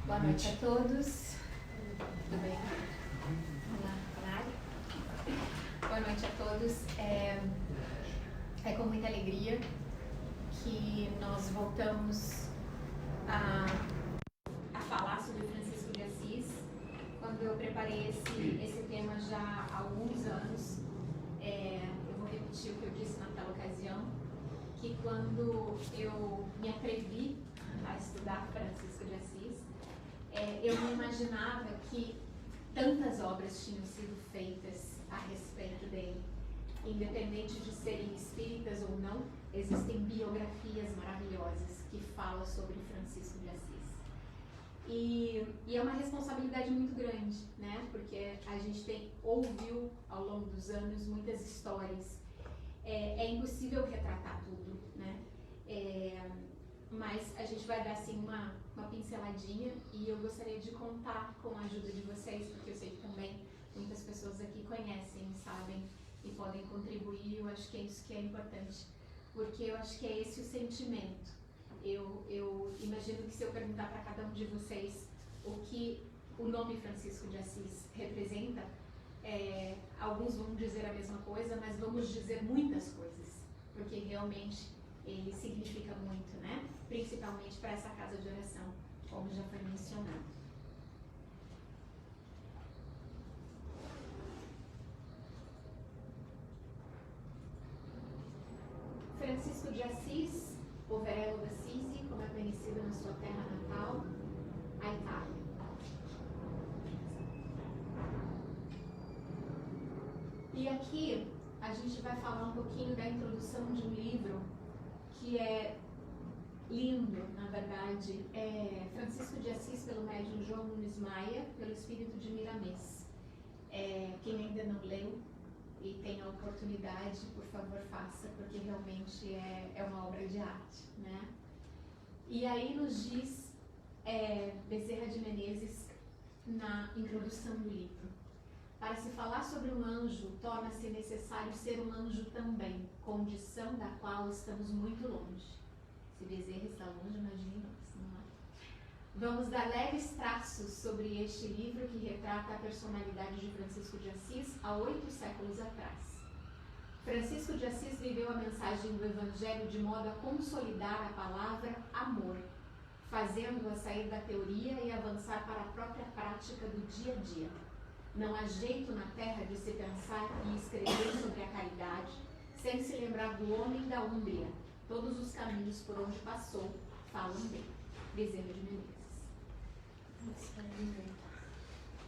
Boa noite a todos. Tudo bem? Olá, Canário. Boa noite a todos. É com muita alegria que nós voltamos a falar sobre Francisco de Assis. Quando eu preparei esse tema já há alguns anos, eu vou repetir o que eu disse naquela ocasião, que quando eu me atrevi a estudar Francisco de Assis, eu não imaginava que tantas obras tinham sido feitas a respeito dele. Independente de serem espíritas ou não, existem biografias maravilhosas que falam sobre Francisco de Assis. E é uma responsabilidade muito grande, né? Porque a gente ouviu ao longo dos anos muitas histórias. É impossível retratar tudo, né? Mas a gente vai dar assim uma pinceladinha, e eu gostaria de contar com a ajuda de vocês, porque eu sei que também muitas pessoas aqui conhecem, sabem e podem contribuir. Eu acho que é isso que é importante, porque eu acho que é esse o sentimento. Eu imagino que se eu perguntar para cada um de vocês o que o nome Francisco de Assis representa, alguns vão dizer a mesma coisa, mas vamos dizer muitas coisas, porque realmente ele significa muito, né? Principalmente para essa casa de oração, como já foi mencionado. Francisco de Assis, Poverello d'Assisi, como é conhecido na sua terra natal, a Itália. E aqui a gente vai falar um pouquinho da introdução de um livro que é lindo, na verdade. Francisco de Assis, pelo médium João Nunes Maia, pelo espírito de Miramês. Quem ainda não leu e tem a oportunidade, por favor, faça, porque realmente é uma obra de arte, né? E aí nos diz Bezerra de Menezes, na introdução do livro: para se falar sobre um anjo, torna-se necessário ser um anjo também, condição da qual estamos muito longe. Se Bezerra está longe, imagine nós, não é? Vamos dar leves traços sobre este livro que retrata a personalidade de Francisco de Assis há 8 séculos atrás. Francisco de Assis viveu a mensagem do Evangelho de modo a consolidar a palavra amor, fazendo-a sair da teoria e avançar para a própria prática do dia a dia. Não há jeito na terra de se pensar e escrever sobre a caridade sem se lembrar do homem da Úmbria. Todos os caminhos por onde passou falam dele. Bezerra de Menezes.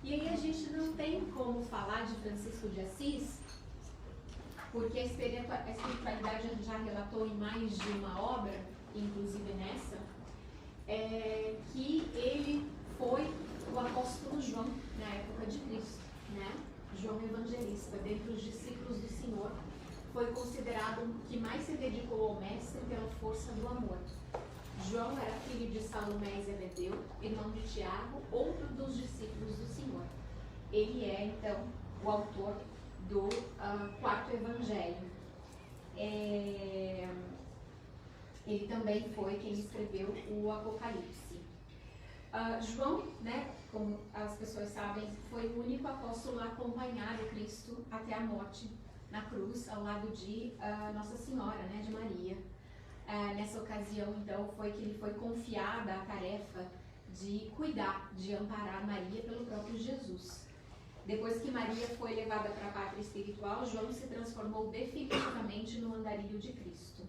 E aí a gente não tem como falar de Francisco de Assis, porque a espiritualidade a gente já relatou em mais de uma obra, inclusive nessa, que ele foi o apóstolo João na época de Cristo, né? João Evangelista, dentre os discípulos do Senhor, foi considerado o que mais se dedicou ao mestre pela força do amor. João era filho de Salomé e Zebedeu, irmão de Tiago, outro dos discípulos do Senhor. Ele é, então, o autor do 4º Evangelho. Ele também foi quem escreveu o Apocalipse. João, né, como as pessoas sabem, foi o único apóstolo a acompanhar o Cristo até a morte na cruz, ao lado de Nossa Senhora, né, de Maria. Nessa ocasião, então, foi que lhe foi confiada a tarefa de cuidar, de amparar Maria pelo próprio Jesus. Depois que Maria foi levada para a pátria espiritual, João se transformou definitivamente no andarilho de Cristo.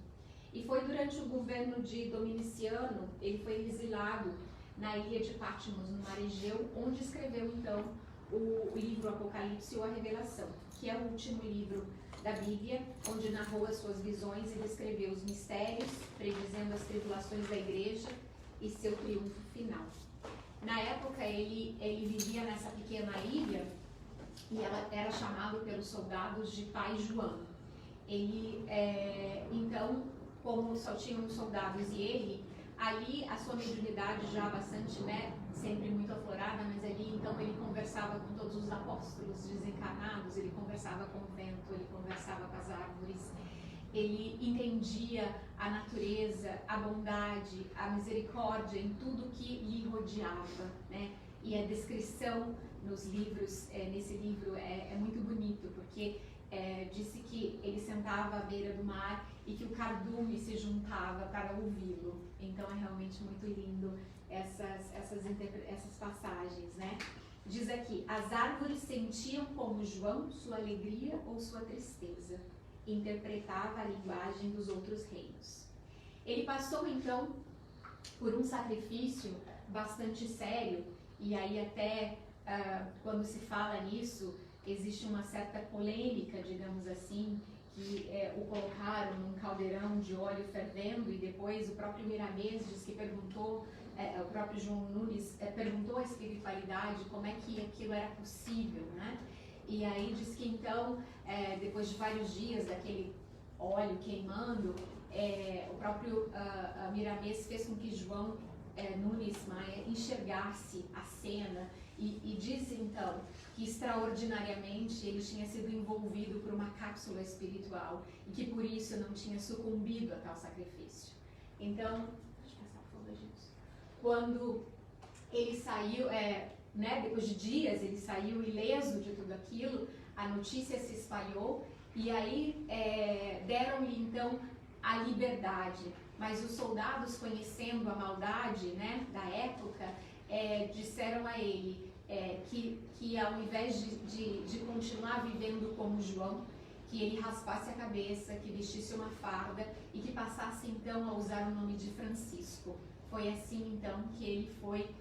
E foi durante o governo de Dominiciano, ele foi exilado na ilha de Patmos, no mar Egeu, onde escreveu, então, o livro Apocalipse ou a Revelação, que é o último livro da Bíblia, onde narrou as suas visões e descreveu os mistérios, predizendo as tribulações da igreja e seu triunfo final. Na época, ele vivia nessa pequena ilha e ela era chamado pelos soldados de Pai João. Ele, então, como só tinham soldados e ele, ali a sua mediunidade já bastante, né, sempre muito aflorada, mas ali então ele conversava com todos os apóstolos desencarnados, ele conversava com o vento, ele conversava com as árvores, ele entendia a natureza, a bondade, a misericórdia em tudo que lhe rodeava, né? E a descrição nos livros, nesse livro é muito bonito, porque disse que ele sentava à beira do mar e que o cardume se juntava para ouvi-lo. Então é realmente muito lindo essas passagens, né? Diz aqui, as árvores sentiam como João sua alegria ou sua tristeza. Interpretava a linguagem dos outros reinos. Ele passou então por um sacrifício bastante sério, e aí até quando se fala nisso, existe uma certa polêmica, digamos assim, que o colocaram num caldeirão de óleo fervendo, e depois o próprio Miramês diz que perguntou, o próprio João Nunes perguntou à espiritualidade como é que aquilo era possível, né? E aí diz que então, depois de vários dias daquele óleo queimando, o próprio Miramês fez com que João Nunes Maia enxergasse a cena e diz então que extraordinariamente ele tinha sido envolvido por uma cápsula espiritual e que por isso não tinha sucumbido a tal sacrifício. Então, deixa eu passar por favor, gente. Quando ele saiu, depois de dias, ele saiu ileso de tudo aquilo, a notícia se espalhou e aí deram-lhe então a liberdade. Mas os soldados, conhecendo a maldade, né, da época, disseram a ele que ao invés de continuar vivendo como João, que ele raspasse a cabeça, que vestisse uma farda e que passasse então a usar o nome de Francisco. Foi assim então que ele foi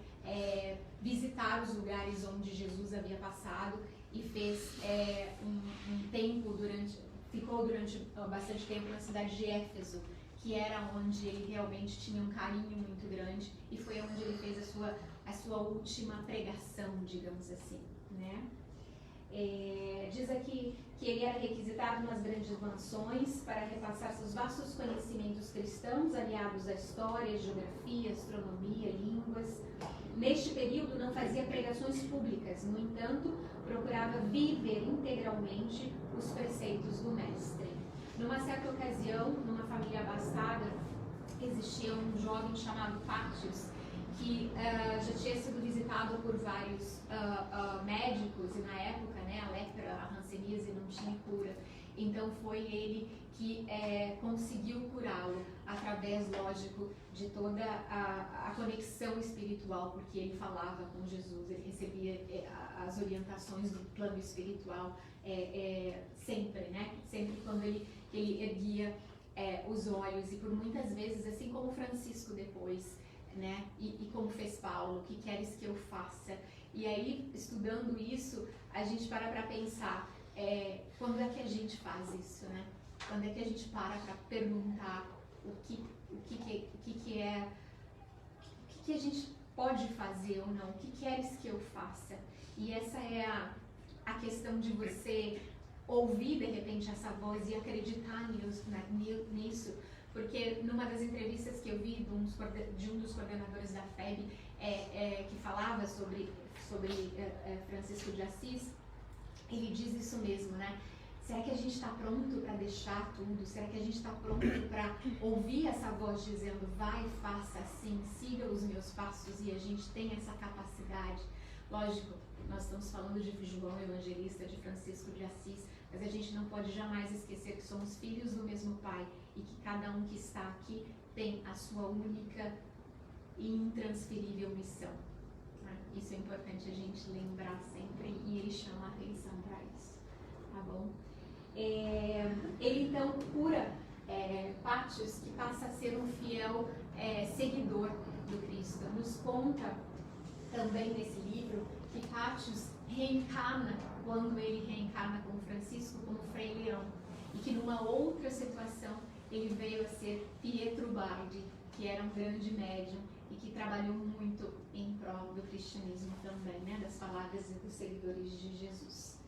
visitar os lugares onde Jesus havia passado e fez um tempo ficou durante bastante tempo na cidade de Éfeso, que era onde ele realmente tinha um carinho muito grande, e foi onde ele fez a sua última pregação, digamos assim, né? Diz aqui que ele era requisitado nas grandes mansões para repassar seus vastos conhecimentos cristãos, aliados à história, geografia, astronomia, línguas. Neste período não fazia pregações públicas, no entanto, procurava viver integralmente os preceitos do mestre. Numa certa ocasião, numa família abastada, existia um jovem chamado Pátios, que já tinha sido visitado por vários médicos, e na época, né, a lepra, a hanseníase não tinha cura. Então foi ele que conseguiu curá-lo, através, lógico, de toda a conexão espiritual, porque ele falava com Jesus, ele recebia as orientações do plano espiritual sempre, né? Sempre quando ele erguia os olhos, e por muitas vezes, assim como Francisco depois, né? E como fez Paulo, o que queres que eu faça? E aí, estudando isso, a gente para pensar, quando é que a gente faz isso, né? Quando é que a gente para perguntar o que a gente pode fazer ou não? O que queres que eu faça? E essa é a questão de você ouvir, de repente, essa voz e acreditar nisso. Porque numa das entrevistas que eu vi de um dos coordenadores da FEB, que falava sobre Francisco de Assis, ele diz isso mesmo, né? Será que a gente está pronto para deixar tudo? Será que a gente está pronto para ouvir essa voz dizendo, vai, faça assim, siga os meus passos, e a gente tem essa capacidade? Lógico, nós estamos falando de João Evangelista, de Francisco de Assis, mas a gente não pode jamais esquecer que somos filhos do mesmo Pai e que cada um que está aqui tem a sua única e intransferível missão. Isso é importante a gente lembrar sempre, e ele chama a atenção para isso, tá bom? Ele então cura Pátios, que passa a ser um fiel seguidor do Cristo. Nos conta também nesse livro que Pátios reencarna, quando ele reencarna como Francisco, como Frei Leão, e que numa outra situação ele veio a ser Pietro Bardi, que era um grande médium e que trabalhou muito em prol do cristianismo também, né, das palavras dos seguidores de Jesus.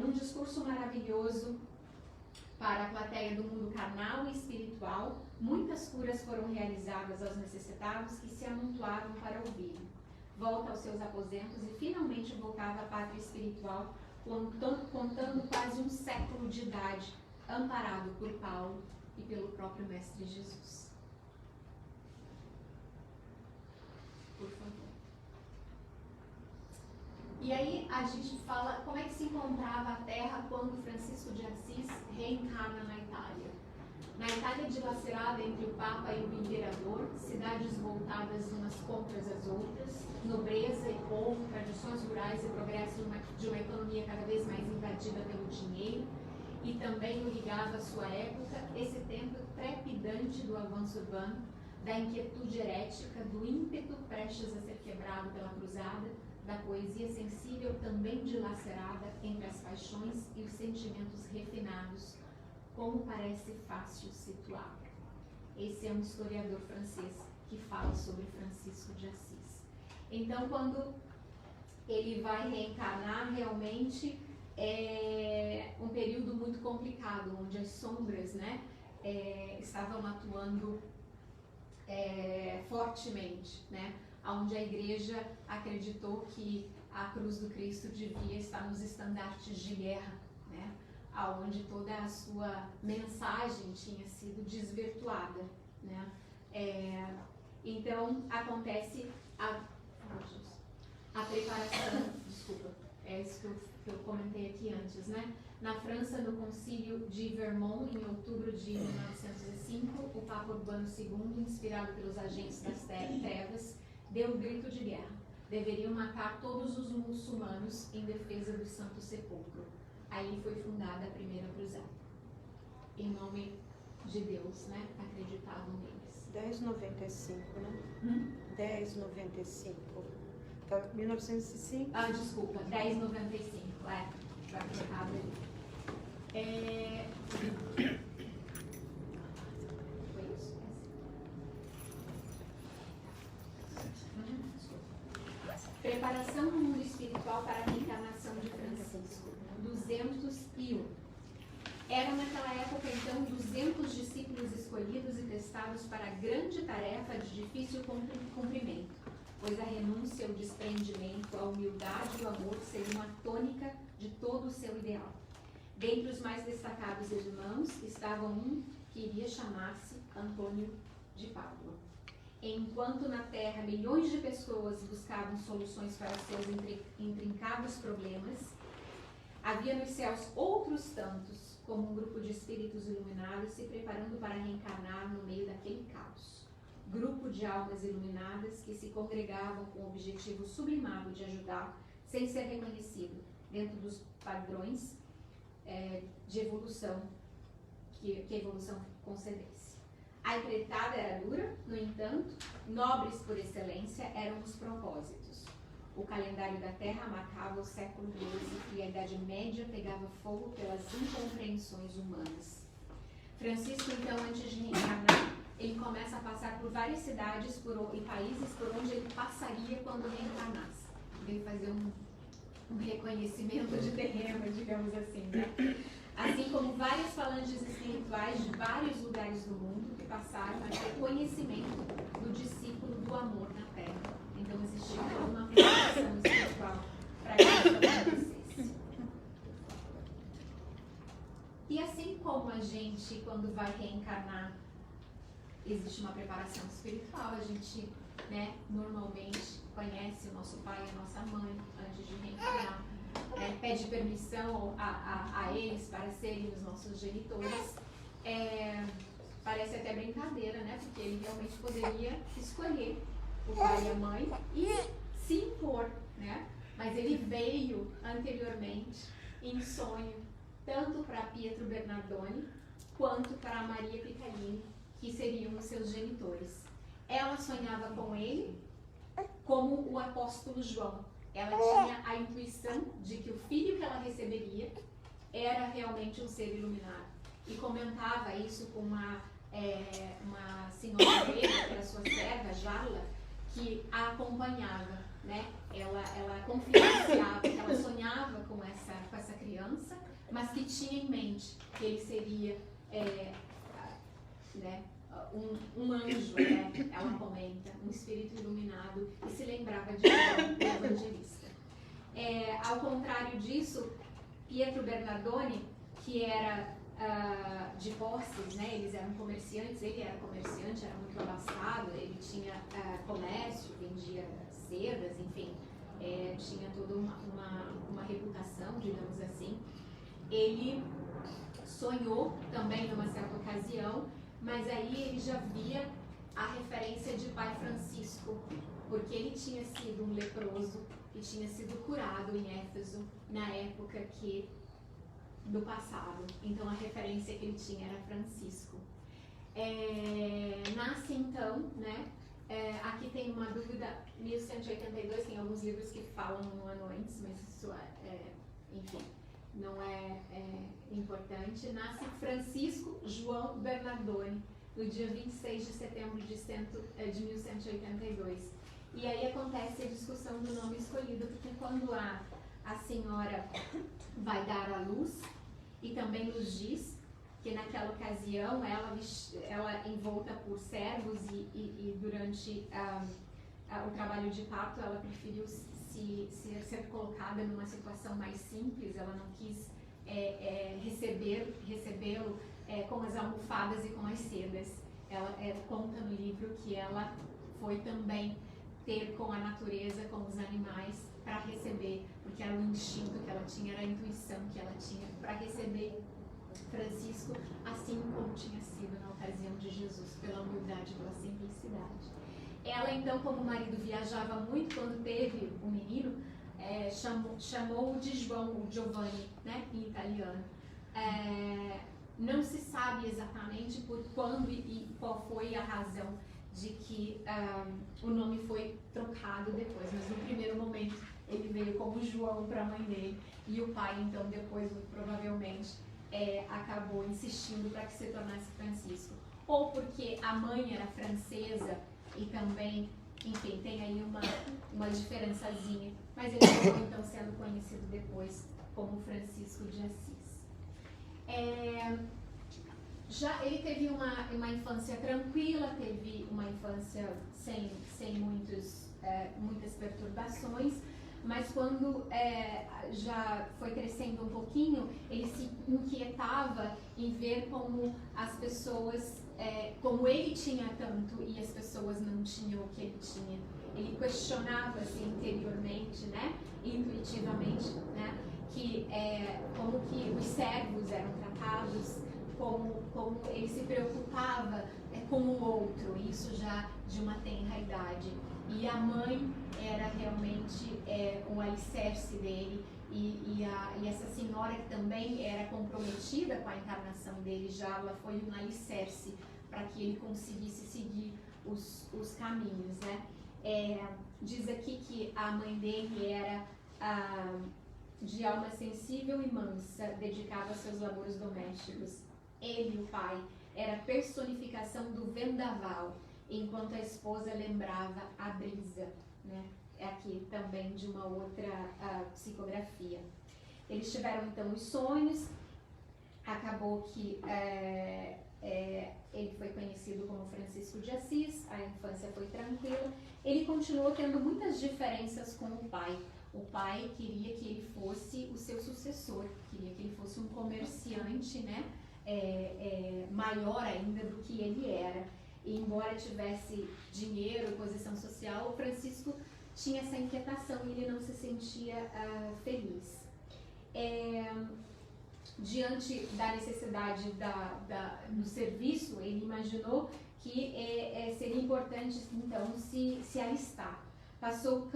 Num discurso maravilhoso para a plateia do mundo carnal e espiritual, muitas curas foram realizadas aos necessitados que se amontoaram para ouvir. Volta aos seus aposentos e finalmente voltava à pátria espiritual, contando quase um século de idade, amparado por Paulo e pelo próprio Mestre Jesus. Por favor. E aí a gente fala como é que se encontrava a Terra quando Francisco de Assis reencarna na Itália. Na Itália dilacerada entre o Papa e o Imperador, cidades voltadas umas contra as outras, nobreza e povo, tradições rurais e progresso de uma economia cada vez mais invadida pelo dinheiro, e também o ligava à sua época, esse tempo trepidante do avanço urbano, da inquietude herética, do ímpeto prestes a ser quebrado pela cruzada, da poesia sensível também dilacerada entre as paixões e os sentimentos refinados, como parece fácil situar. Esse é um historiador francês que fala sobre Francisco de Assis. Então, quando ele vai reencarnar, realmente é um período muito complicado, onde as sombras, né, estavam atuando fortemente, né, onde a igreja acreditou que a cruz do Cristo devia estar nos estandartes de guerra, né, aonde toda a sua mensagem tinha sido desvirtuada, né. Então acontece a preparação, desculpa, é isso que eu comentei aqui antes, né? Na França, no concílio de Vermont, em outubro de 1905, o Papa Urbano II, inspirado pelos agentes das trevas, deu o grito de guerra. Deveriam matar todos os muçulmanos em defesa do Santo Sepulcro. Aí foi fundada a primeira cruzada, em nome de Deus, né? Acreditavam neles. 1095, né? 1095. Então, 1905. Ah, desculpa, 1095, vai errado ali. Foi isso? Preparação no mundo espiritual para a reencarnação de Francisco. 201. Eram naquela época, então, 200 discípulos escolhidos e testados para a grande tarefa de difícil cumprimento, pois a renúncia, o desprendimento, a humildade e o amor seriam a tônica de todo o seu ideal. Dentre os mais destacados irmãos estavam um que iria chamar-se Antônio de Pádua. Enquanto na Terra milhões de pessoas buscavam soluções para seus intrincados problemas, havia nos céus outros tantos, como um grupo de espíritos iluminados se preparando para reencarnar no meio daquele caos. Grupo de almas iluminadas que se congregavam com o objetivo sublimado de ajudar, sem ser reconhecido, dentro dos padrões de evolução que a evolução concedesse. A empreitada era dura, no entanto, nobres por excelência eram os propósitos. O calendário da Terra marcava o século XII e a Idade Média pegava fogo pelas incompreensões humanas. Francisco, então, antes de reencarnar, ele começa a passar por várias cidades e países por onde ele passaria quando reencarnasse. Ele fazer um reconhecimento de terreno, digamos assim, né? Assim como várias falanges espirituais de vários lugares do mundo que passaram a ter conhecimento do discípulo do amor na Terra. Então existia toda uma preparação espiritual para que isso acontecesse. E assim como a gente, quando vai reencarnar, existe uma preparação espiritual, a gente, né, normalmente conhece o nosso pai e a nossa mãe antes de reencarnar, pede permissão a eles para serem os nossos genitores. Parece até brincadeira, né? Porque ele realmente poderia escolher o pai e a mãe e se impor, né? Mas ele veio anteriormente em sonho, tanto para Pietro Bernardoni quanto para Maria Piccolini, que seriam os seus genitores. Ela sonhava com ele como o apóstolo João. Ela tinha a intuição de que o filho que ela receberia era realmente um ser iluminado. E comentava isso com uma senhora grega, que era sua serva, Jarla, que a acompanhava, né? Ela confidenciava, que ela sonhava com essa criança, mas que tinha em mente que ele seria um anjo, né? Ela comenta, um espírito iluminado, e se lembrava de João, o evangelista. Ao contrário disso, Pietro Bernardoni, que era de posses, né? Eles eram comerciantes, ele era comerciante, era muito abastado, ele tinha comércio, vendia sedas, enfim, tinha toda uma reputação, digamos assim. Ele sonhou também numa certa ocasião, mas aí ele já via a referência de Pai Francisco, porque ele tinha sido um leproso e tinha sido curado em Éfeso na época do passado. Então a referência que ele tinha era Francisco. Nasce então, né? Aqui tem uma dúvida, 1182, tem alguns livros que falam um ano antes, mas isso enfim, não é importante. Nasce Francisco João Bernardone, no dia 26 de setembro de 1182. E aí acontece a discussão do nome escolhido, porque quando a senhora vai dar à luz, e também nos diz que naquela ocasião ela envolta por servos e durante o trabalho de parto ela preferiu ser colocada numa situação mais simples, ela não quis recebê-lo com as almofadas e com as sedas. Ela conta no livro que ela foi também ter com a natureza, com os animais, para receber, porque era o instinto que ela tinha, era a intuição que ela tinha para receber Francisco, assim como tinha sido na ocasião de Jesus, pela humildade, pela simplicidade. Ela então, como o marido viajava muito, quando teve o menino, chamou-o de João, o Giovanni, né, em italiano. Não se sabe exatamente por quando e qual foi a razão de que o nome foi trocado depois, mas no primeiro momento ele veio como João para a mãe dele, e o pai então depois provavelmente acabou insistindo para que se tornasse Francisco, ou porque a mãe era francesa e também, enfim, tem aí uma diferençazinha, mas ele acabou então sendo conhecido depois como Francisco de Assis. Já ele teve uma infância tranquila, teve uma infância sem muitas perturbações, mas quando já foi crescendo um pouquinho, ele se inquietava em ver como as pessoas, como ele tinha tanto e as pessoas não tinham o que ele tinha. Ele questionava-se interiormente, né, intuitivamente, né, que como que os servos eram tratados, como ele se preocupava com o outro, isso já de uma tenra idade. E a mãe era realmente o alicerce dele, e essa senhora que também era comprometida com a encarnação dele, já ela foi um alicerce para que ele conseguisse seguir os caminhos, né? Diz aqui que a mãe dele era de alma sensível e mansa, dedicada aos seus labores domésticos. Ele, o pai, era a personificação do vendaval, enquanto a esposa lembrava a brisa, né? Aqui também de uma outra psicografia. Eles tiveram então os sonhos, acabou que ele foi conhecido como Francisco de Assis, a infância foi tranquila, ele continuou tendo muitas diferenças com o pai. O pai queria que ele fosse o seu sucessor, queria que ele fosse um comerciante, né? Maior ainda do que ele era. E embora tivesse dinheiro e posição social, o Francisco tinha essa inquietação e ele não se sentia feliz. Diante da necessidade do serviço, ele imaginou que seria importante então se alistar. Passou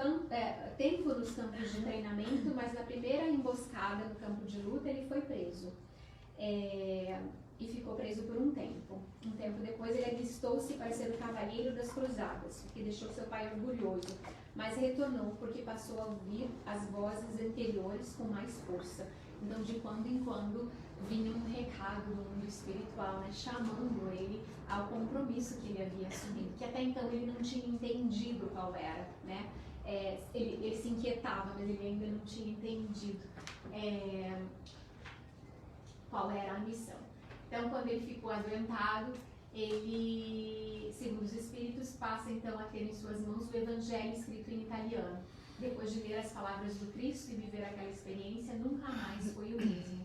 tempo nos campos de treinamento, mas na primeira emboscada no campo de luta ele foi preso. E ficou preso por um tempo. Um tempo depois ele alistou-se para ser o cavalheiro das cruzadas, o que deixou seu pai orgulhoso, mas retornou porque passou a ouvir as vozes anteriores com mais força. Então, de quando em quando, vinha um recado do mundo espiritual, né, chamando ele ao compromisso que ele havia assumido, que até então ele não tinha entendido qual era, né? Ele se inquietava, mas ele ainda não tinha entendido qual era a missão. Então, quando ele ficou adoentado, ele, segundo os espíritos, passa então a ter em suas mãos o Evangelho escrito em italiano. Depois de ler as palavras do Cristo e viver aquela experiência, nunca mais foi o mesmo.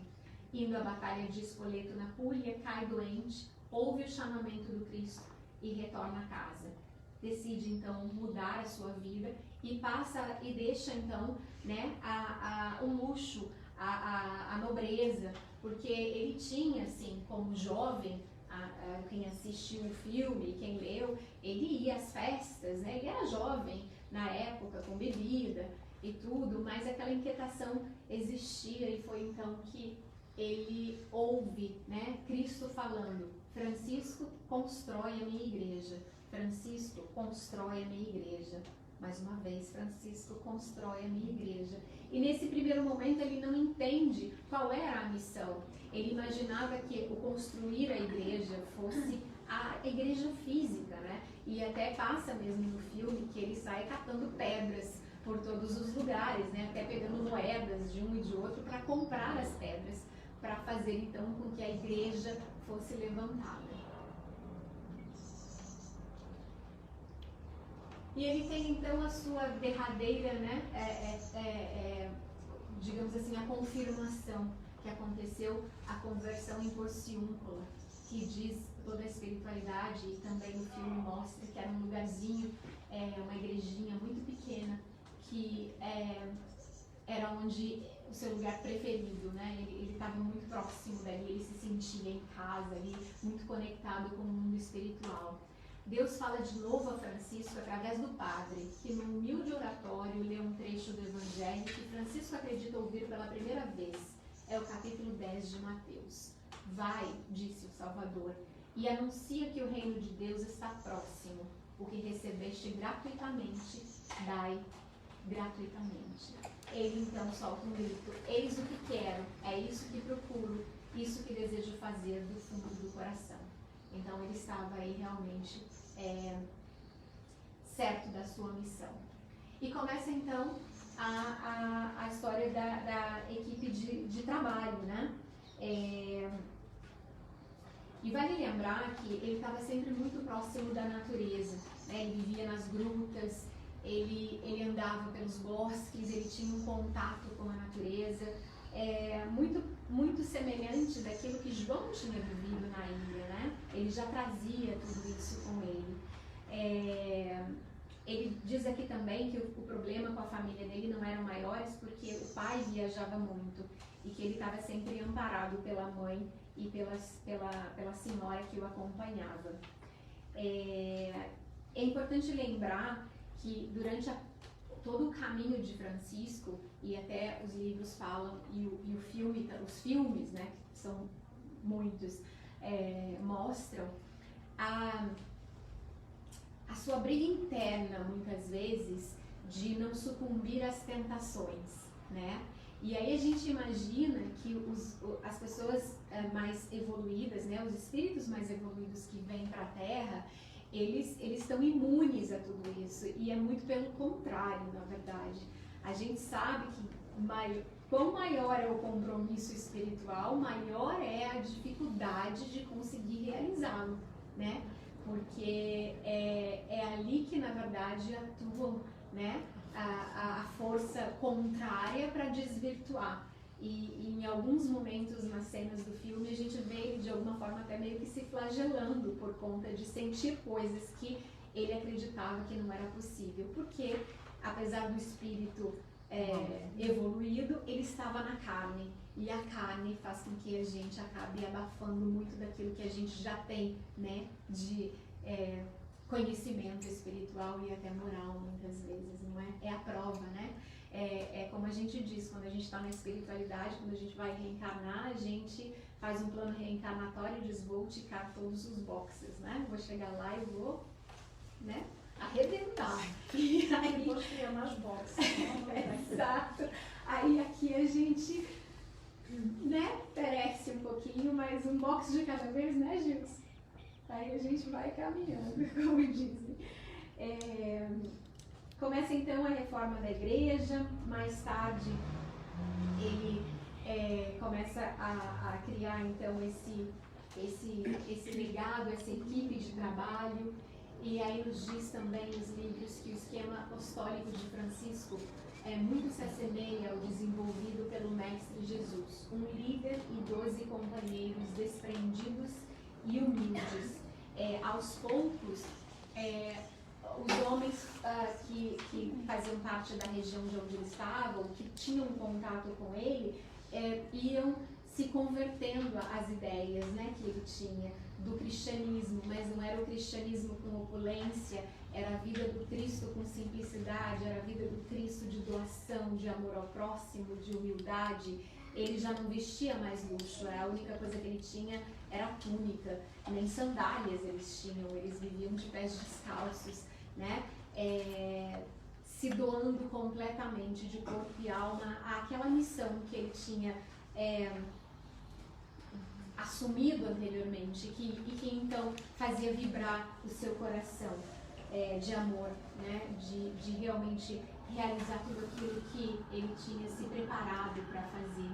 indo à batalha de Spoleto na Puglia, cai doente, ouve o chamamento do Cristo e retorna a casa. Decide então mudar a sua vida e passa e deixa então, né, o luxo, a nobreza, porque ele tinha, assim, como jovem, quem assistiu o filme, quem leu, ele ia às festas, né? Ele era jovem na época, com bebida e tudo, mas aquela inquietação existia e foi então que ele ouve, né, Cristo falando: Francisco, constrói a minha igreja. Francisco, constrói a minha igreja. Mais uma vez, Francisco constrói a minha igreja. E nesse primeiro momento ele não entende qual era a missão. Ele imaginava que o construir a igreja fosse a igreja física, né? E até passa mesmo no filme que ele sai catando pedras por todos os lugares, né? Até pegando moedas de um e de outro para comprar as pedras, para fazer então com que a igreja fosse levantada. E ele tem então a sua derradeira, né, digamos assim, a confirmação que aconteceu, a conversão em Porciúncula, que diz toda a espiritualidade, e também o filme mostra que era um lugarzinho, uma igrejinha muito pequena, que era onde o seu lugar preferido, né? Ele estava muito próximo dali, ele se sentia em casa ali, muito conectado com o mundo espiritual. Deus fala de novo a Francisco através do padre, que num humilde oratório lê um trecho do Evangelho que Francisco acredita ouvir pela primeira vez. É o capítulo 10 de Mateus. Vai, disse o Salvador, e anuncia que o reino de Deus está próximo. O que recebeste gratuitamente, dai gratuitamente. Ele então solta um grito: eis o que quero, é isso que procuro, isso que desejo fazer do fundo do coração. Então ele estava aí realmente certo da sua missão. E começa então a história da equipe de trabalho, né? E vale lembrar que ele estava sempre muito próximo da natureza, né? Ele vivia nas grutas, ele andava pelos bosques, ele tinha um contato com a natureza, muito semelhante daquilo que João tinha vivido na ilha, né? Ele já trazia tudo isso com ele. Ele diz aqui também que o problema com a família dele não eram maiores porque o pai viajava muito e que ele estava sempre amparado pela mãe e pela senhora que o acompanhava. É importante lembrar que durante todo o caminho de Francisco, e até os livros falam, e o filme, os filmes, né, que são muitos, mostram a sua briga interna, muitas vezes, de não sucumbir às tentações, né? E aí a gente imagina que as pessoas mais evoluídas, né, os espíritos mais evoluídos que vêm para a Terra, eles estão imunes a tudo isso, e é muito pelo contrário, na verdade. A gente sabe que quanto maior é o compromisso espiritual, maior é a dificuldade de conseguir realizá-lo, né? Porque é ali que, na verdade, atuam, né, a força contrária para desvirtuar. E em alguns momentos nas cenas do filme a gente vê ele de alguma forma até meio que se flagelando por conta de sentir coisas que ele acreditava que não era possível, porque apesar do espírito evoluído, ele estava na carne, e a carne faz com que a gente acabe abafando muito daquilo que a gente já tem, né, de conhecimento espiritual e até moral, muitas vezes, não é? É a prova, né? Como a gente diz, quando a gente está na espiritualidade, quando a gente vai reencarnar, a gente faz um plano reencarnatório e diz: vou ticar todos os boxes, né? Vou chegar lá e vou, né, arrebentar. E aí... Depois criar mais boxes. Exato. Aí aqui a gente, né, perece um pouquinho, mas um box de cada vez, né, Gilson? Aí a gente vai caminhando, como dizem. Começa então a reforma da igreja. Mais tarde ele começa a criar então esse legado, essa equipe de trabalho. E aí nos diz também nos livros que o esquema apostólico de Francisco muito se assemelha ao desenvolvido pelo Mestre Jesus, um líder e 12 companheiros desprendidos e humildes. Aos poucos, os homens que faziam parte da região de onde ele estava, ou que tinham contato com ele, iam se convertendo às ideias, né, que ele tinha do cristianismo, mas não era o cristianismo com opulência, era a vida do Cristo com simplicidade, era a vida do Cristo de doação, de amor ao próximo, de humildade. Ele já não vestia mais luxo, a única coisa que ele tinha era a túnica, nem sandálias eles tinham, eles viviam de pés descalços, né? Se doando completamente de corpo e alma àquela missão que ele tinha assumido anteriormente e que então fazia vibrar o seu coração de amor, né? De realmente realizar tudo aquilo que ele tinha se preparado para fazer.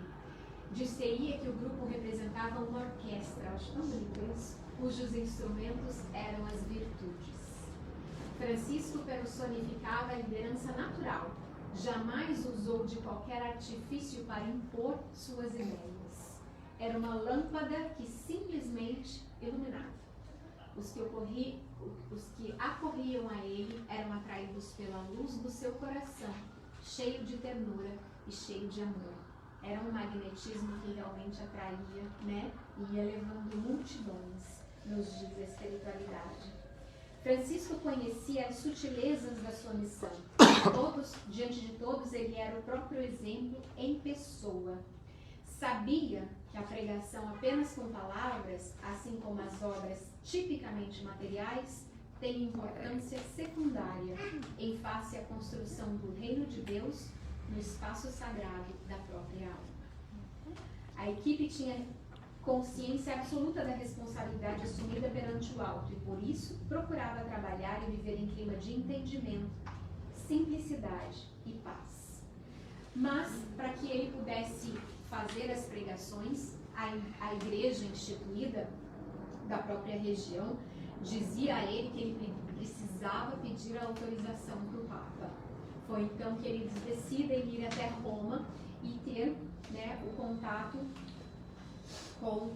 Dir-se-ia que o grupo representava uma orquestra, acho tão bonito isso, cujos instrumentos eram as virtudes. Francisco personificava a liderança natural, jamais usou de qualquer artifício para impor suas ideias. Era uma lâmpada que simplesmente iluminava. Os que acorriam a ele eram atraídos pela luz do seu coração, cheio de ternura e cheio de amor. Era um magnetismo que realmente atraía, né? E ia levando multidões, nos diz a espiritualidade. Francisco conhecia as sutilezas da sua missão. Diante de todos, ele era o próprio exemplo em pessoa. Sabia que a pregação apenas com palavras, assim como as obras tipicamente materiais, tem importância secundária em face à construção do reino de Deus no espaço sagrado da própria alma. A equipe tinha consciência absoluta da responsabilidade assumida perante o alto e, por isso, procurava trabalhar e viver em clima de entendimento, simplicidade e paz. Mas, para que ele pudesse fazer as pregações, a igreja instituída da própria região dizia a ele que ele precisava pedir a autorização para o Papa. Foi então que eles decidem ir até Roma e ter, né, o contato com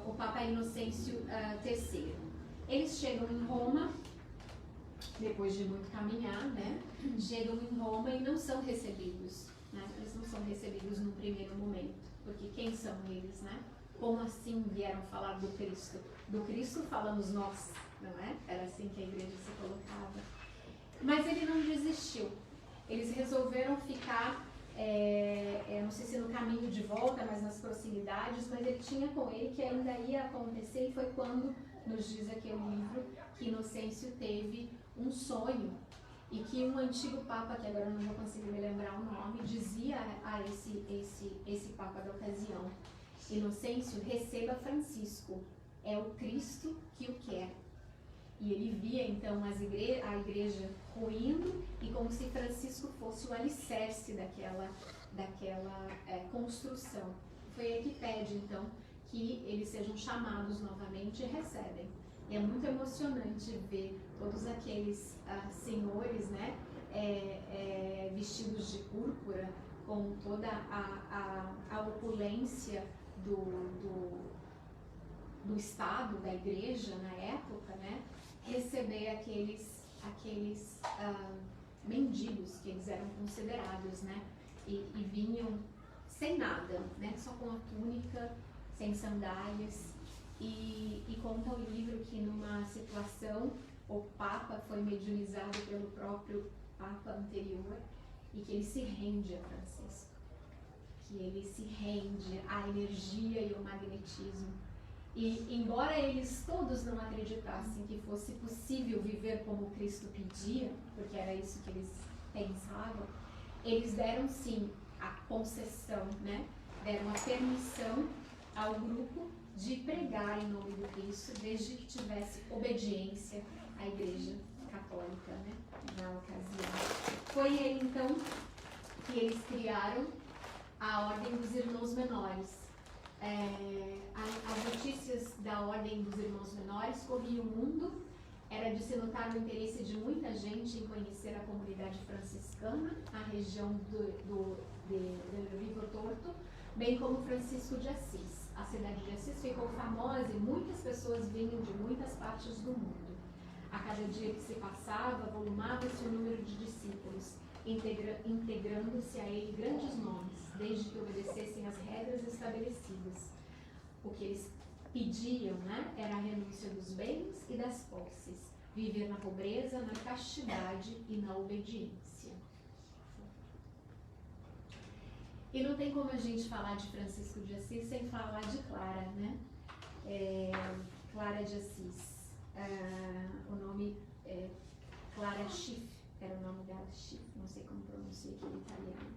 o Papa Inocêncio III. Eles chegam em Roma, depois de muito caminhar, né, chegam em Roma e não são recebidos, né, eles não são recebidos no primeiro momento, porque quem são eles, né? Como assim vieram falar do Cristo? Do Cristo falamos nós, não é? Era assim que a igreja se colocava. Mas ele não desistiu. Eles resolveram ficar, não sei se no caminho de volta, mas nas proximidades, mas ele tinha com ele que ainda ia acontecer, e foi quando, nos diz aqui o livro, que Inocêncio teve um sonho, e que um antigo Papa, que agora não vou conseguir me lembrar o nome, dizia a esse Papa da ocasião: Inocêncio, receba Francisco, é o Cristo que o quer. E ele via então a igreja ruindo, e como se Francisco fosse o alicerce daquela construção. Foi aí que pede então que eles sejam chamados novamente e recebem. E é muito emocionante ver todos aqueles senhores, né, vestidos de púrpura, com toda a opulência do Estado, da igreja na época, né, receber aqueles mendigos que eles eram considerados, né, e vinham sem nada, né, só com a túnica, sem sandálias, e conta o livro que numa situação o Papa foi mediunizado pelo próprio Papa anterior e que ele se rende a Francisco, que ele se rende à energia e ao magnetismo. E embora eles todos não acreditassem que fosse possível viver como Cristo pedia, porque era isso que eles pensavam, eles deram sim a concessão, né? Deram a permissão ao grupo de pregar em nome do Cristo, desde que tivesse obediência à Igreja Católica, né? Na ocasião. Foi aí então que eles criaram a Ordem dos Irmãos Menores. As notícias da Ordem dos Irmãos Menores corriam o mundo, era de se notar o interesse de muita gente em conhecer a comunidade franciscana, a região do Rio Torto, bem como Francisco de Assis. A cidade de Assis ficou famosa e muitas pessoas vinham de muitas partes do mundo. A cada dia que se passava, volumava-se o número de discípulos, integrando-se a ele grandes nomes, desde que obedecessem às regras estabelecidas. O que eles pediam, né, era a renúncia dos bens e das posses, viver na pobreza, na castidade e na obediência. E não tem como a gente falar de Francisco de Assis sem falar de Clara, né? Clara de Assis. O nome é Clara Schiff, era o nome dela, Schiff, não sei como pronuncia aqui em italiano,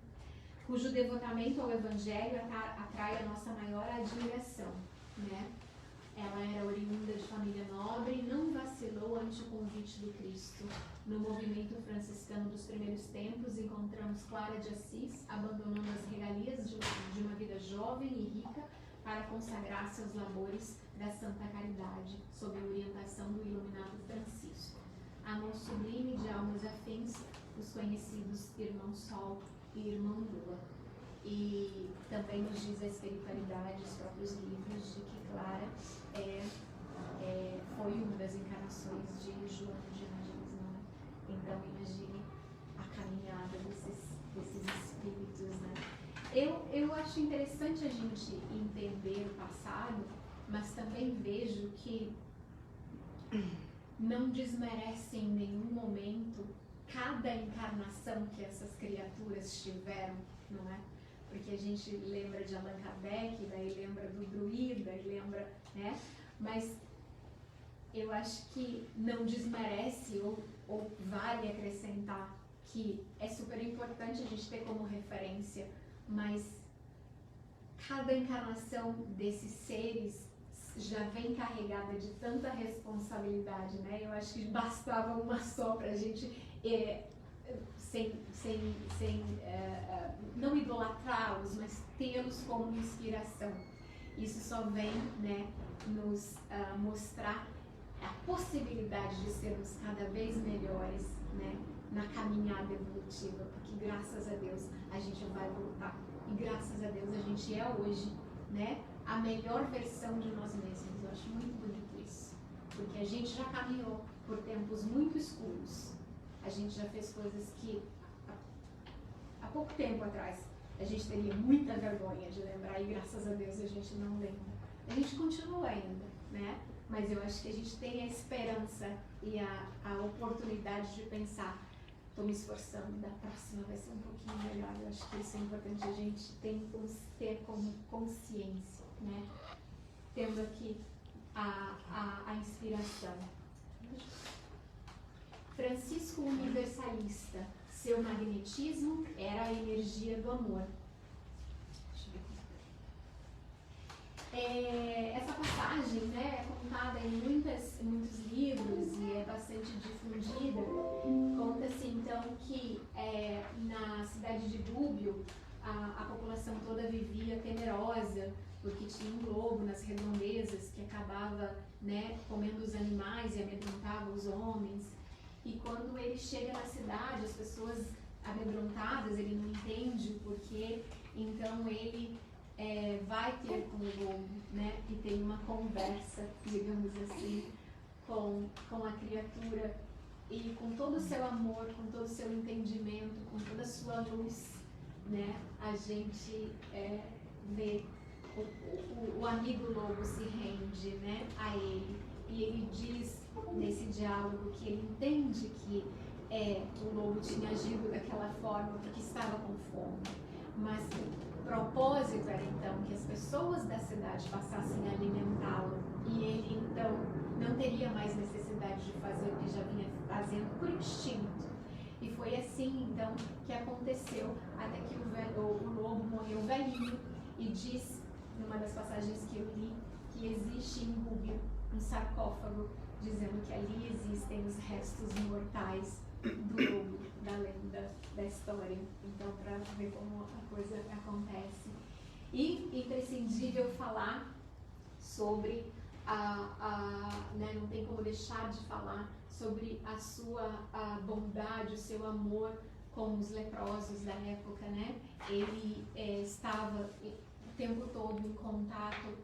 cujo devotamento ao Evangelho atrai a nossa maior admiração, né? Ela era oriunda de família nobre e não vacilou ante o convite do Cristo. No movimento franciscano dos primeiros tempos, encontramos Clara de Assis abandonando as regalias de uma vida jovem e rica para consagrar-se aos labores da Santa Caridade, sob a orientação do iluminado Francisco. Amor sublime de almas afins, os conhecidos Irmão Sol e Irmã Lua. E também nos diz a espiritualidade, os próprios livros, de que Clara foi uma das encarnações de João de Ângeles, não é? Então imagine a caminhada desses espíritos, né? Eu acho interessante a gente entender o passado, mas também vejo que não desmerece em nenhum momento cada encarnação que essas criaturas tiveram, não é? Porque a gente lembra de Allan Kardec, daí lembra do druida, lembra, né? Mas eu acho que não desmerece ou vale acrescentar que é super importante a gente ter como referência, mas cada encarnação desses seres já vem carregada de tanta responsabilidade, né? Eu acho que bastava uma só para a gente não idolatrá-los, mas tê-los como inspiração. Isso só vem, né, nos mostrar a possibilidade de sermos cada vez melhores, né, na caminhada evolutiva, porque graças a Deus a gente vai voltar e graças a Deus a gente é hoje, né, a melhor versão de nós mesmos. Eu acho muito bonito isso, porque a gente já caminhou por tempos muito escuros. A gente já fez coisas que há pouco tempo atrás a gente teria muita vergonha de lembrar e graças a Deus a gente não lembra. A gente continua ainda, né? Mas eu acho que a gente tem a esperança e a oportunidade de pensar, estou me esforçando, da próxima vai ser um pouquinho melhor. Eu acho que isso é importante a gente ter como consciência, né? Tendo aqui a inspiração. Francisco Universalista, seu magnetismo era a energia do amor. Essa passagem, né, é contada em muitos livros e é bastante difundida. Conta-se então que na cidade de Gubbio a população toda vivia temerosa, porque tinha um lobo nas redondezas que acabava, né, comendo os animais e amedrontava os homens. E quando ele chega na cidade, as pessoas amedrontadas, ele não entende o porquê, então ele vai ter com o lobo, né, e tem uma conversa, digamos assim, com a criatura, e com todo o seu amor, com todo o seu entendimento, com toda a sua luz, né, a gente vê o amigo lobo se rende, né, a ele. E ele diz nesse diálogo que ele entende que o lobo tinha agido daquela forma porque estava com fome, mas o propósito era então que as pessoas da cidade passassem a alimentá-lo e ele então não teria mais necessidade de fazer o que já vinha fazendo por instinto. E foi assim então que aconteceu até que o lobo morreu velhinho e diz, numa das passagens que eu li, que existe em Gubbio um sarcófago, dizendo que ali existem os restos mortais do lobo, da lenda, da história. Então, para ver como a coisa acontece. E imprescindível falar sobre né, não tem como deixar de falar sobre a sua bondade, o seu amor com os leprosos da época, né? Ele estava o tempo todo em contato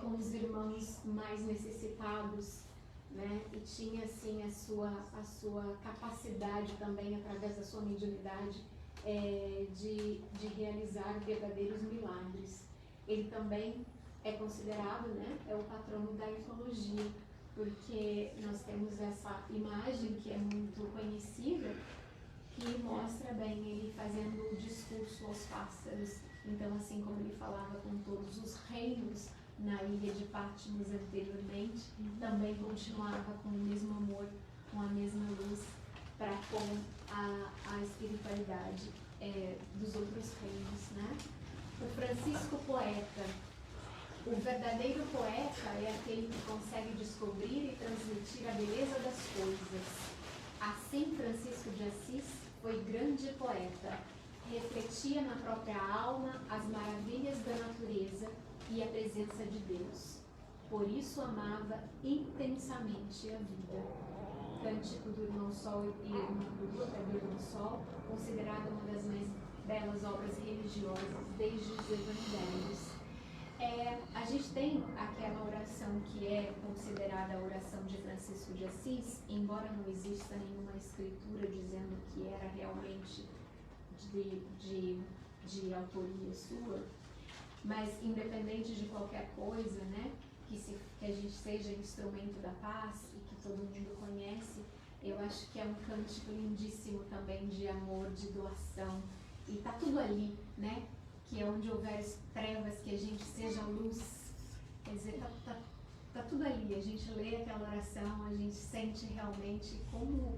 com os irmãos mais necessitados, né? E tinha assim a sua capacidade também, através da sua mediunidade, de realizar verdadeiros milagres. Ele também é considerado, né, é o patrono da ufologia, porque nós temos essa imagem que é muito conhecida, que mostra bem ele fazendo o discurso aos pássaros. Então, assim como ele falava com todos os reinos na ilha de Patmos anteriormente, também continuava com o mesmo amor, com a mesma luz para com a espiritualidade dos outros reinos, né? O Francisco Poeta. O verdadeiro poeta é aquele que consegue descobrir e transmitir a beleza das coisas. Assim, Francisco de Assis foi grande poeta. Refletia na própria alma as maravilhas da natureza e a presença de Deus. Por isso amava intensamente a vida. Cântico do Irmão Sol e Irmã Lua, do Irmão Sol, considerada uma das mais belas obras religiosas desde os Evangelhos. A gente tem aquela oração que é considerada a oração de Francisco de Assis, embora não exista nenhuma escritura dizendo que era realmente de autoria sua, mas independente de qualquer coisa, né, que a gente seja instrumento da paz e que todo mundo conhece, eu acho que é um cântico lindíssimo também de amor, de doação, e tá tudo ali, né? Que é onde houver trevas, que a gente seja luz. Quer dizer, tá tudo ali. A gente lê aquela oração, a gente sente realmente como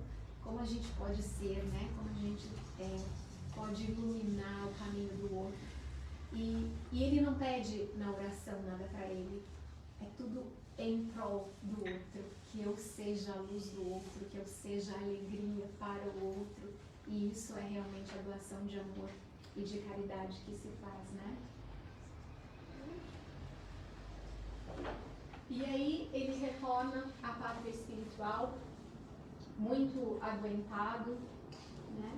a gente pode ser, né? Como a gente pode iluminar o caminho do outro. E ele não pede na oração nada para ele. É tudo em prol do outro. Que eu seja a luz do outro, que eu seja a alegria para o outro. E isso é realmente a doação de amor e de caridade que se faz, né? E aí ele retorna à pátria espiritual, muito aguentado, né?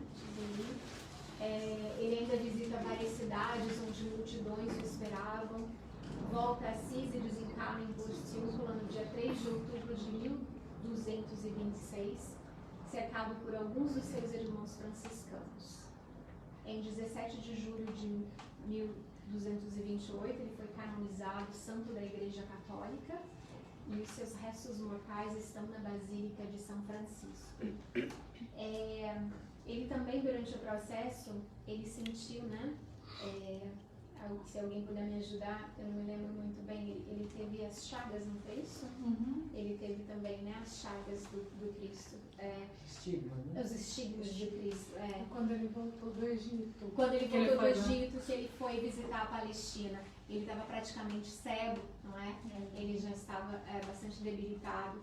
Ele ainda visita várias cidades onde multidões o esperavam, volta a Assis e desencarna em Porciúncula no dia 3 de outubro de 1226, cercado por alguns dos seus irmãos franciscanos. Em 17 de julho de 1228, ele foi canonizado santo da Igreja Católica e os seus restos mortais estão na Basílica de São Francisco. Ele também, durante o processo, ele sentiu, né? Se alguém puder me ajudar, eu não me lembro muito bem, ele teve as chagas, não foi isso? Uhum. Ele teve também, né, as chagas do Cristo. Estigma, né? Os estigmas de Cristo. Quando ele voltou do Egito. Quando ele voltou do Egito, que ele foi visitar a Palestina. Ele estava praticamente cego, não é? Ele já estava bastante debilitado.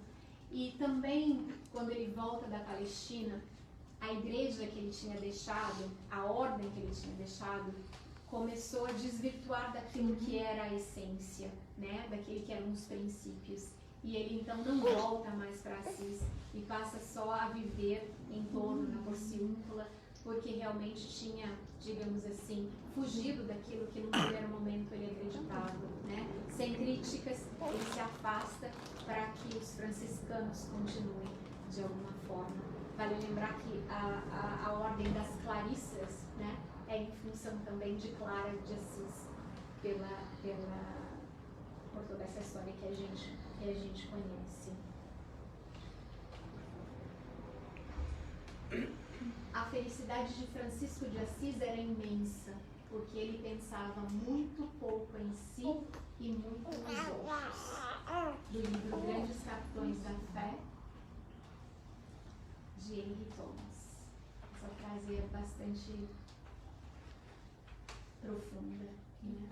E também, quando ele volta da Palestina, a igreja que ele tinha deixado, a ordem que ele tinha deixado, começou a desvirtuar daquilo que era a essência, né? Daquele que eram os princípios. E ele então não volta mais para Assis e passa só a viver em torno da Porciúncula, porque realmente tinha, digamos assim, fugido daquilo que no primeiro momento ele acreditava, né? Sem críticas, ele se afasta para que os franciscanos continuem de alguma forma. Vale lembrar que a ordem das Clarissas, né, é em função também de Clara de Assis, por toda essa história que a gente conhece. A felicidade de Francisco de Assis era imensa, porque ele pensava muito pouco em si e muito nos outros. Do livro Grandes Capitões da Fé, de Henry Thomas. Essa frase é bastante profunda, né?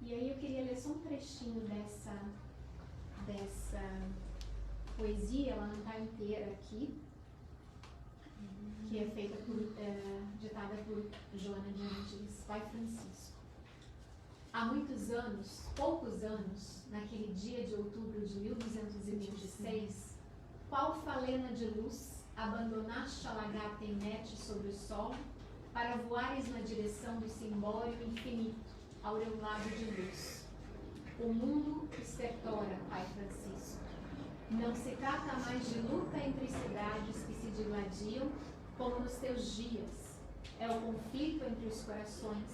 E aí eu queria ler só um trechinho dessa poesia, ela não está inteira aqui, que é feita ditada por Joana de Angelis, Pai Francisco. há muitos anos, poucos anos, naquele dia de outubro de 1226, qual falena de luz abandonaste a lagarta inerte sobre o sol para voares na direção do cimbório infinito, aureolado de luz? O mundo estertora, Pai Francisco. Não se trata mais de luta entre cidades que se digladiam, como nos teus dias. É o conflito entre os corações,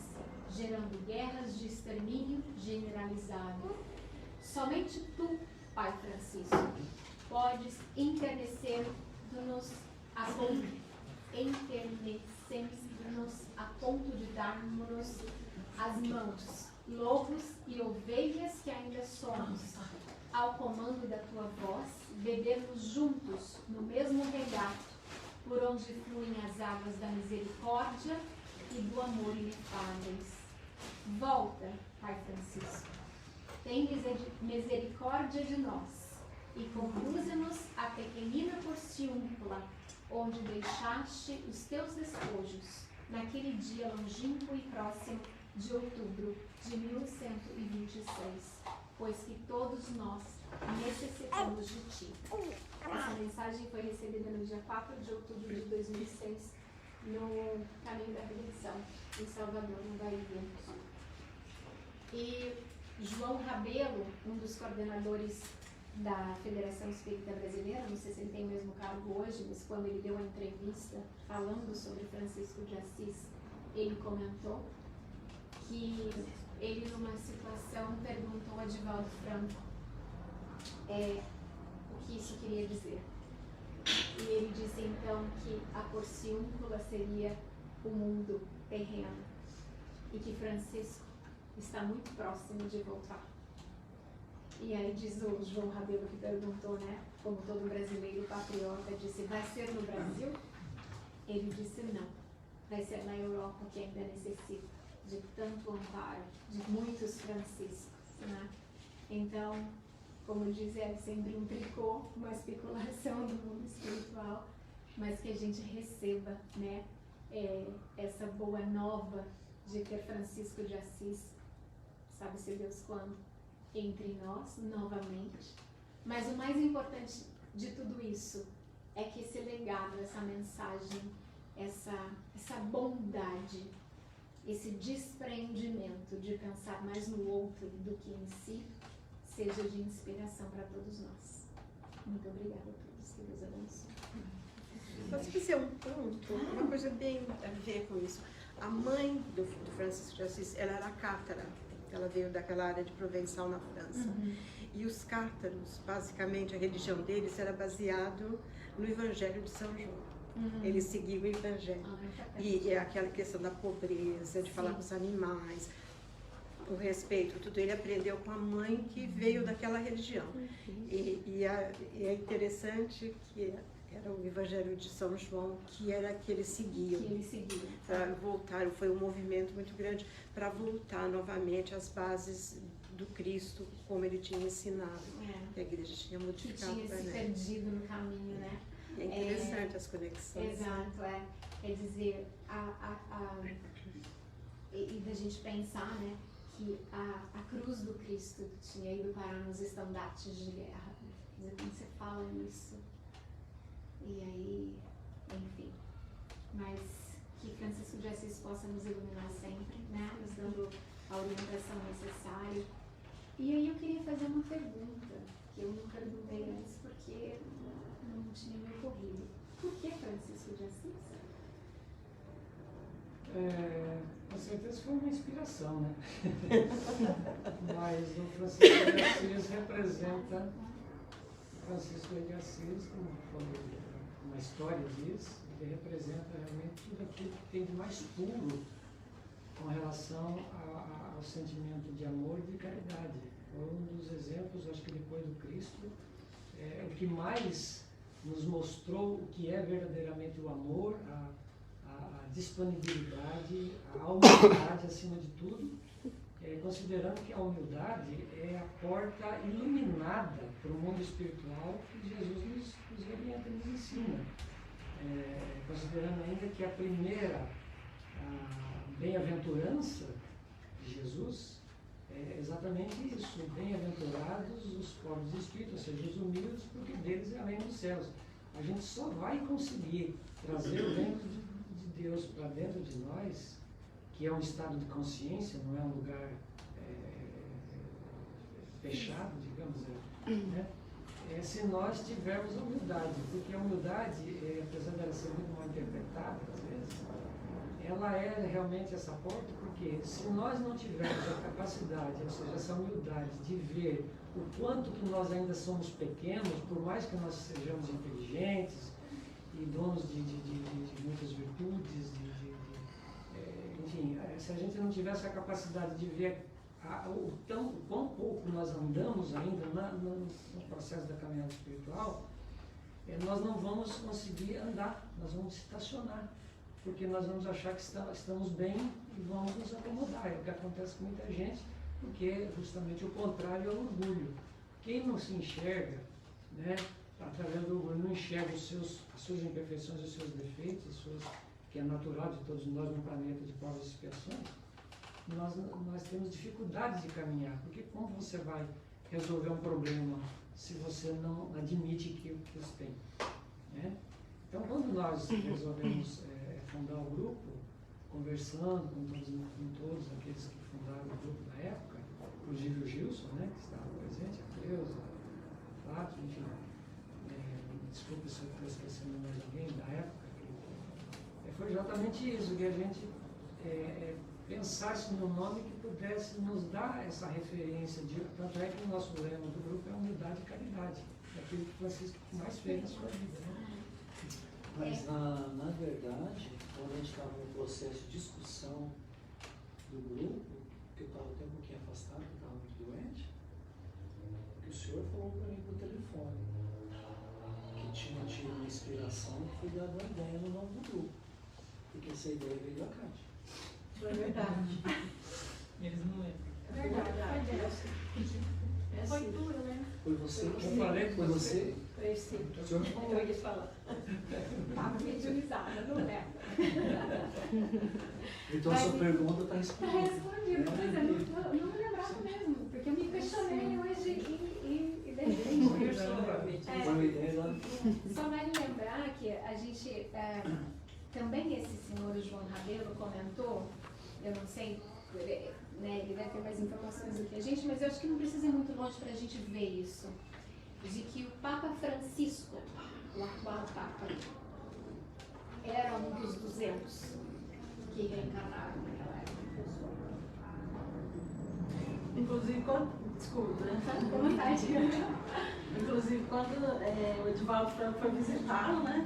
gerando guerras de extermínio generalizado. Somente tu, Pai Francisco, podes enternecer-nos a ponto de darmos as mãos, lobos e ovelhas que ainda somos, ao comando da tua voz, bebermos juntos no mesmo regato, por onde fluem as águas da misericórdia e do amor inefáveis. Volta, Pai Francisco, tem misericórdia de nós e conduza-nos à pequenina porciúncula, onde deixaste os teus despojos, naquele dia longínquo e próximo de outubro de 1126, pois que todos nós necessitamos de ti. Essa mensagem foi recebida no dia 4 de outubro de 2006, no Caminho da Redenção, em Salvador, na Bahia. E João Rabelo, um dos coordenadores da Federação Espírita Brasileira, não sei se ele tem o mesmo cargo hoje, mas quando ele deu a entrevista falando sobre Francisco de Assis, ele comentou que ele, numa situação, perguntou a Divaldo Franco o que isso queria dizer. E ele disse então que a porciúncula seria o mundo terreno e que Francisco está muito próximo de voltar. E aí diz o João Rabelo, que perguntou, né, como todo brasileiro patriota, disse, vai ser no Brasil? Ele disse não, vai ser na Europa, que ainda necessita de tanto amparo, de muitos franciscos, né? Então, como diz, é sempre um tricô, uma especulação do mundo espiritual, mas que a gente receba, né, essa boa nova de ter Francisco de Assis, sabe-se Deus quando, entre nós, novamente. Mas o mais importante de tudo isso é que esse legado, essa mensagem, essa bondade, esse desprendimento de pensar mais no outro do que em si, seja de inspiração para todos nós. Muito obrigada a todos, que Deus abençoe. Posso dizer um ponto, uma coisa bem a ver com isso. A mãe do Francisco de Assis, ela era cátara. Ela veio daquela área de Provençal, na França. Uhum. E os cátaros, basicamente, a religião deles era baseado no Evangelho de São João. Uhum. Eles seguiam o Evangelho. E é aquela questão da pobreza, de falar com os animais, o respeito, tudo. Ele aprendeu com a mãe que veio daquela religião. E é interessante que era o Evangelho de São João, que era que eles seguiam. Para voltar, foi um movimento muito grande para voltar novamente às bases do Cristo, como ele tinha ensinado. Que a igreja tinha modificado. Que tinha se perdido no caminho, né? É interessante as conexões. Exato, Quer dizer, e da gente pensar, né, que a cruz do Cristo tinha ido parar nos estandartes de guerra. Quer dizer, quando você fala nisso, e aí, enfim, mas que Francisco de Assis possa nos iluminar sempre, né, nos dando a orientação necessária. E aí eu queria fazer uma pergunta, que eu não perguntei antes porque não tinha me ocorrido. Por que Francisco de Assis? Com certeza foi uma inspiração, né? Mas o Francisco de Assis representa Francisco de Assis, como uma história diz, ele representa realmente tudo aquilo que tem de mais puro com relação ao sentimento de amor e de caridade. Foi um dos exemplos, acho que depois do Cristo, o que mais nos mostrou o que é verdadeiramente o amor, a disponibilidade, a humildade acima de tudo, considerando que a humildade é a porta iluminada para o mundo espiritual que Jesus nos orienta, nos ensina. Considerando ainda que a primeira bem-aventurança de Jesus é exatamente isso. Bem-aventurados os pobres de espírito, ou seja, os humildes, porque deles é a reino dos céus. A gente só vai conseguir trazer o reino de Deus para dentro de nós, que é um estado de consciência, não é um lugar fechado, digamos, né? Se nós tivermos a humildade, porque a humildade, apesar dela ser muito mal interpretada às vezes, ela é realmente essa porta, porque se nós não tivermos a capacidade, ou seja, essa humildade de ver o quanto que nós ainda somos pequenos, por mais que nós sejamos inteligentes e donos de muitas virtudes, enfim, se a gente não tivesse a capacidade de ver o quão pouco nós andamos ainda no processo da caminhada espiritual, nós não vamos conseguir andar, nós vamos estacionar, porque nós vamos achar que estamos bem e vamos nos acomodar. É o que acontece com muita gente, porque justamente o contrário é o orgulho. Quem não se enxerga, né, através do orgulho, não enxerga as suas imperfeições, os seus defeitos, que é natural de todos nós no planeta de provas e expiações, nós temos dificuldades de caminhar, porque como você vai resolver um problema se você não admite que os tem, né? Então, quando nós resolvemos fundar o grupo, conversando com todos aqueles que fundaram o grupo na época, inclusive o Gilson, né, que estava presente, a Cleusa, a Flávio, enfim, desculpe se eu estou esquecendo mais alguém da época, foi exatamente isso, que a gente pensasse num nome que pudesse nos dar essa referência, tanto é que o nosso lema do grupo é humildade e caridade, é aquilo que Francisco mais fez na sua vida, né? Mas, na verdade, quando a gente estava no processo de discussão do grupo, que eu estava até um pouquinho afastado, porque estava muito doente, que o senhor falou para mim por telefone, que tinha tido uma inspiração que foi dada uma ideia no nome do grupo, porque essa ideia veio da Cátia. É verdade. Eles não lembram. É verdade. Foi duro, né? Foi você que Eu falei foi você? Foi sim. O senhor me falou. Eu ia falar. Estava mediunizada, não é? Então a sua pergunta está Tá respondida. respondido, pois é, não me lembrava mesmo, porque eu me questionei hoje e de repente. Foi uma ideia lá. Só vale lembrar que a gente, também esse senhor João Rabelo comentou, eu não sei, né, ele deve ter mais informações do que a gente, mas eu acho que não precisa ir muito longe para a gente ver isso, de que o Papa Francisco, o atual Papa, era um dos 200 que reencarnaram naquela época. Inclusive, desculpa, né? Com vontade. Inclusive, quando o Edivaldo Franco foi visitá-lo, né?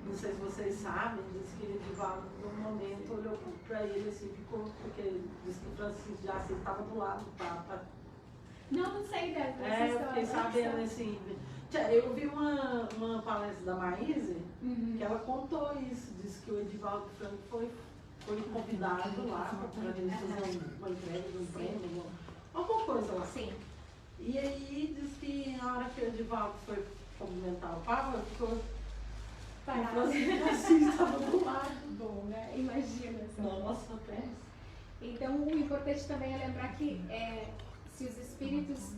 Não sei se vocês sabem, disse que o Edivaldo, num momento, olhou para ele assim, ficou, porque disse que o Francisco de Assis estava do lado do Papa. Não sei dessa Eu fiquei sabendo assim. Eu vi uma palestra da Maíse, que ela contou isso, disse que o Edivaldo Franco foi convidado lá para ele fazer uma entrega de um prêmio, alguma coisa lá. Sim. E aí diz que na hora que o Edivaldo foi cumprimentar o Papa, ficou Parado. assim, estava do lado. Bom, né? Imagina. Nossa, pensa. Então, o importante também é lembrar que se os espíritos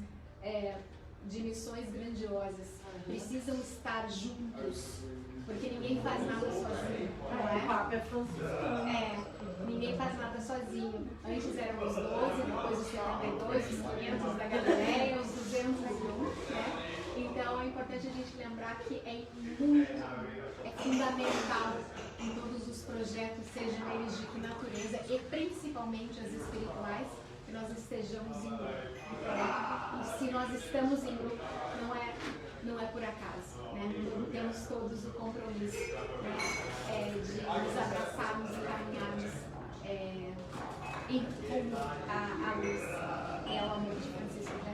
de missões grandiosas precisam estar juntos, porque ninguém faz nada sozinho. O Papa é franciscano. Ninguém faz nada sozinho. Antes eram os 12, depois os 72, os 500 da Galileia, os 200 aqui, né? Então é importante a gente lembrar que é fundamental em todos os projetos, sejam eles de que natureza e principalmente as espirituais, que nós estejamos em grupo. E se nós estamos em grupo, não é por acaso, né? Temos todos o compromisso, né? De nos abraçarmos e caminharmos em rumo à luz, que é o amor de Francisco